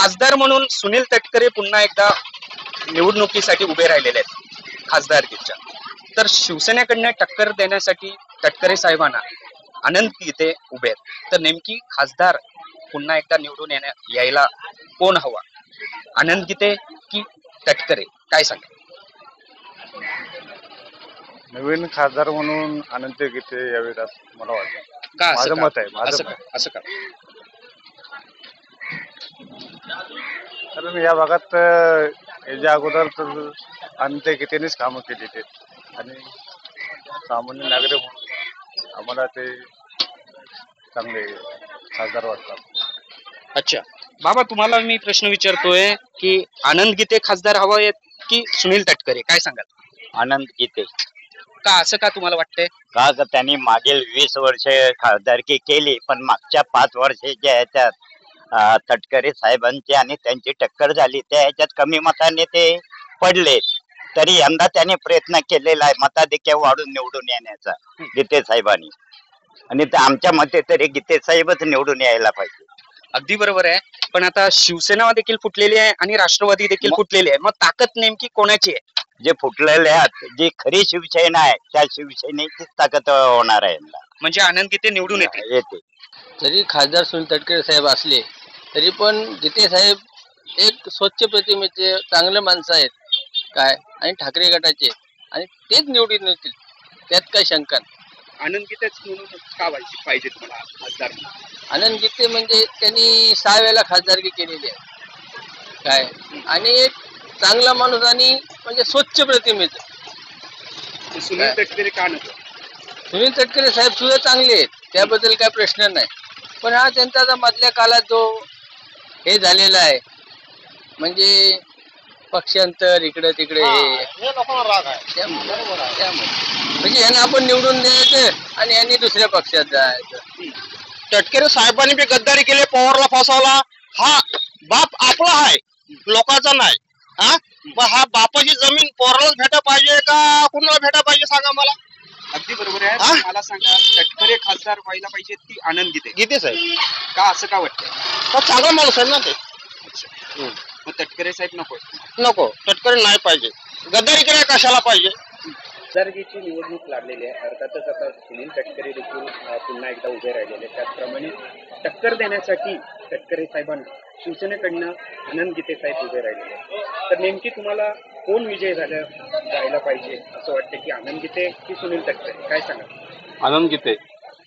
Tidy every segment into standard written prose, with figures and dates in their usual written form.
खासदार म्हणून सुनील तटकरे पुन्हा एकदा निवडणुकीसाठी उभे राहिलेले आहेत खासदारकीच्या, तर शिवसेनेकडनं टक्कर देण्यासाठी तटकरे साहेबांना आनंद गीते उभे आहेत. तर नेमकी खासदार पुन्हा एकदा निवडून यायला कोण हवा, आनंद गीते की तटकरे, काय सांगा? नवीन खासदार म्हणून अनंत गीते यावेत असं मला वाटतं. का माझं मत आहे. माझं असं का? कारण या भागात याच्या अगोदर तर अनंत गीतेनेच कामं केली ते, आणि सामान्य नागरिक म्हणून आम्हाला ते चांगले खासदार वाटतात. अच्छा बाबा, तुम्हाला मी प्रश्न विचारतोय की आनंद गीते खासदार हवा आहेत की सुनील तटकरे, काय सांगाल? आनंद गीते. का असं का तुम्हाला वाटतंय? का तर त्यांनी मागील 20 वर्ष खासदारकी केली, पण मागच्या 5 वर्षाच्या ह्याच्यात तटकरे साहेबांची आणि त्यांची टक्कर झाली. त्या ह्याच्यात कमी मताने ते पडले, तरी यंदा त्यांनी प्रयत्न केलेला आहे मताधिक्य वाढून निवडून येण्याचा गीते साहेबांनी, आणि ते आमच्या मते तरी गीते साहेबच निवडून यायला पाहिजे. अगदी बरोबर आहे, पण आता शिवसेना देखील फुटलेली आहे आणि राष्ट्रवादी देखील फुटलेली आहे. मग ताकद नेमकी कोणाची आहे? जे फुटलेले आहेत, जी खरी शिवसेना आहे त्या शिवसेनेचीच ताकद होणार आहे यंदा. म्हणजे आनंद गीते निवडून येते. जरी खासदार सुनील तटकरे साहेब असले तरी पण गीते साहेब एक स्वच्छ प्रतिमेचे चांगले माणसं आहेत काय, आणि ठाकरे गटाचे, आणि तेच निवडून येतील, त्यात काही शंका नाही. आनंद गीतेच म्हणून का पाहिजे तुम्हाला खासदार? आनंद गीते म्हणजे त्यांनी 6 वेळेला खासदारकी केलेली आहे काय, आणि एक चांगला माणूस आणि म्हणजे स्वच्छ प्रतिमेचं. सुनील तटकरे का नको? सुनील तटकरे साहेब सुद्धा चांगले आहेत, त्याबद्दल काय प्रश्न नाही, पण हा त्यांचा आता मधल्या काळात जो हे झालेला आहे म्हणजे पक्षांतर इकडे तिकडे, हे म्हणजे यांना आपण निवडून द्यायचं आणि यांनी दुसऱ्या पक्षात जायचं. तटकरे साहेबांनी बी गद्दारी केली, पवारला फसवला. हा बाप आपला आहे, लोकांचा नाही. हा बापाची जमीन पोरालाच भेटा पाहिजे का कुणाला भेटा पाहिजे सांगा मला? अगदी बरोबर आहे. मला सांगा, तटकरे खासदार व्हायला पाहिजेत की आनंद गीते? गीते साहेब. का असं का वाटतं? तो चांगला माणूस आहे ना ते. मग तटकरे साहेब नको? नको, तटकरे नाही पाहिजे. गद्दारी करायला कशाला पाहिजे? खासदारकीची निवडणूक लागलेली आहे, अर्थातच आता सुनील तटकरे देखील पुन्हा एकदा उभे राहिलेले. त्याचप्रमाणे टक्कर देण्यासाठी तटकरे साहेबांना शिवसेनेकडनं आनंद गीते साहेब उभे राहिलेले. तर नेमकी तुम्हाला कोण विजय जायला पाहिजे असं वाटतं, की आनंद गीते की सुनील तटकरे, काय सांगा? आनंद गीते.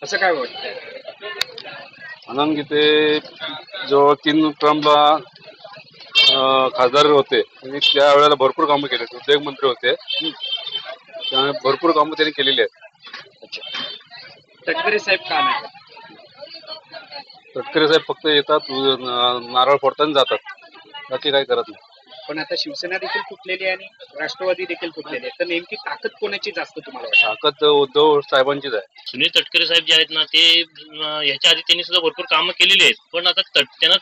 असं काय वाटतंय? आनंद गीते जो 3 टर्मला खासदार होते आणि त्यावेळेला भरपूर कामं केले, उद्योग मंत्री होते, त्यामुळे भरपूर कामं त्यांनी केलेली आहेत. तटकरे साहेब का नाही? तटकरे साहेब फक्त येतात, नारळ फोडताना जातात, बाकी काही करत नाही. पण आता शिवसेना देखील फुटलेली आहे आणि राष्ट्रवादी देखील फुटलेली आहे, तर नेमकी ताकद कोणाची जास्त तुम्हाला वाटतं? ताकद उद्धव साहेबांचीच आहे. सुनील तटकरे साहेब जे आहेत ना, ते याच्या आधी त्यांनी सुद्धा भरपूर कामं केलेली आहेत, पण आता त्यांना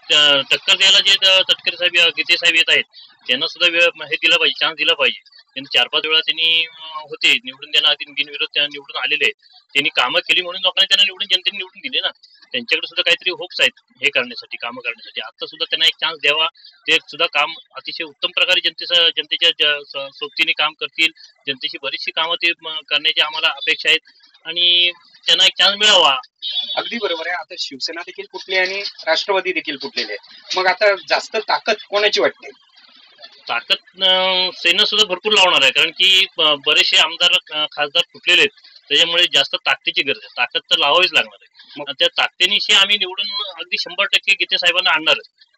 टक्कर द्यायला जे तटकरे साहेब गीते साहेब येत आहेत त्यांना सुद्धा हे दिला पाहिजे, चान्स दिला पाहिजे. त्यांनी 4-5 वेळा त्यांनी होते निवडून, त्यांना आधी बिनविरोध त्यांना निवडून आलेले आहेत. त्यांनी कामं केली म्हणून लोकांनी त्यांना निवडून, जनतेने निवडून दिले ना. त्यांच्याकडे सुद्धा काहीतरी होप्स आहेत हे करण्यासाठी, कामं करण्यासाठी. आता सुद्धा त्यांना एक चान्स द्यावा, ते सुद्धा काम अतिशय उत्तम प्रकारे जनतेच्या सोबतीने काम करतील. जनतेची बरीचशी कामं ते करण्याची आम्हाला अपेक्षा आहेत आणि त्यांना एक चान्स मिळावा. अगदी बरोबर आहे. आता शिवसेना देखील फुटली आणि राष्ट्रवादी देखील फुटलेली आहे, मग आता जास्त ताकद कोणाची वाटते? ताकद सेना सुद्धा भरपूर लावणार आहे, कारण की बरेचसे आमदार खासदार फुटलेले आहेत, त्याच्यामुळे जास्त ताकदीची गरज आहे. ताकद तर लावावीच लागणार आहे. त्या ताकदीनिशी आम्ही निवडून अगदी 100% गीते साहेबांना आणणार.